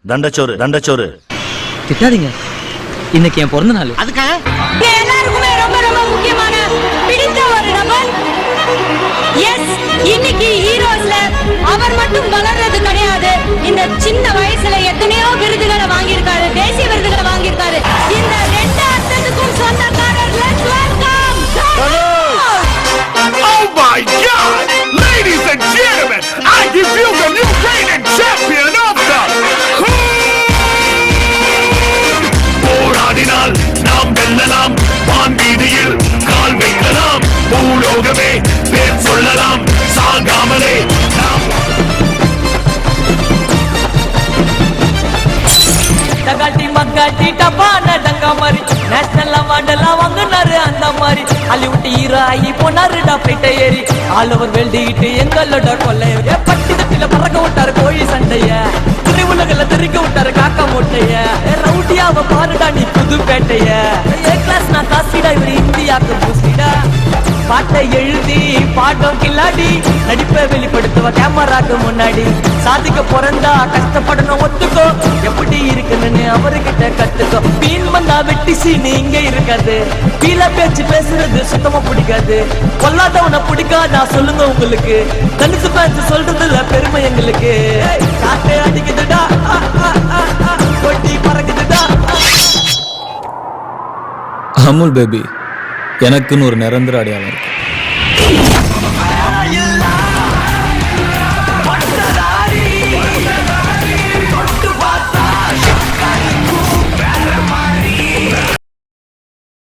தண்டச்சோறு. திட்டாதீங்க, இன்னைக்கு என் பிறந்த நாள். அதுக்காக எல்லாருக்குமே ரொம்ப ரொம்ப முக்கியமான பிடித்த ஒரு நபர். எஸ், இன்னைக்கு ஹீரோஸ்ல அவர் மட்டும் வளர்றது கிடையாது. இந்த சின்ன வயசுல எத்தனையோ விருதுகளை வாங்கியிருக்காரு, தேசிய விருதுகளை வாங்கியிருக்காரு. இந்த ரெண்டு அர்த்தத்துக்கும் சொந்தக்காரர். Let's welcome. Oh my God! Ladies and gentlemen, I give you the new reigning champion of the போராடினால் நாம் வெல்லலாம், வான் வீதியில் கால் வைக்கலாம், பூலோகமே பேர் சொல்லலாம், சாகாமலே நாம் தகாட்டி மக்காட்டி டப்பான டங்கா மாதிரி நேஷனல் அவார்டெல்லாம் வாங்கினாரு. அந்த மாதிரி ஹாலிவுட் ஹீரோ ஆகி போனாருடா பிளைட்ட ஏறி. ஆல் ஓவர் வேல்டிட்டு எங்களோட கொள்ளைய பட்டி தட்டில பறக்க விட்டாரு கோழி சண்டைய. திருவுலகில தெரிக்க விட்டாரு காக்கா மூட்டைய. ரவுடியாவ பாருடா நீ புதுப்பேட்டைய. ஏ கிளாஸ் நான் காசிடா, இவர் இந்தியாவுக்கு பூசிடா. பாட்டை எழுதி பாட்டம் கில்லாடி, நடிப்பை வெளிப்படுத்துவ கேமராக்கு முன்னாடி. சாதிக்க பிறந்தா கஷ்டப்படணும் ஒத்துக்கோ, எப்படி இருக்குன்னு அவர்கிட்ட கத்துக்கோ. மீன் வந்தா வெட்டி சீனு இங்க இருக்காது, கீழ பேச்சு பேசுறது சுத்தமா பிடிக்காது. கொல்லாதவனை பிடிக்காதா சொல்லுங்க உங்களுக்கு, தனுசு பேச்சு சொல்றதுல பெருமை எங்களுக்கு. காட்டு அடிக்குதுடா, கொட்டி பறக்குதுடா. அமுல் பேபி எனக்குன்னு ஒரு நிரந்தர அடையாளம் இருக்கு.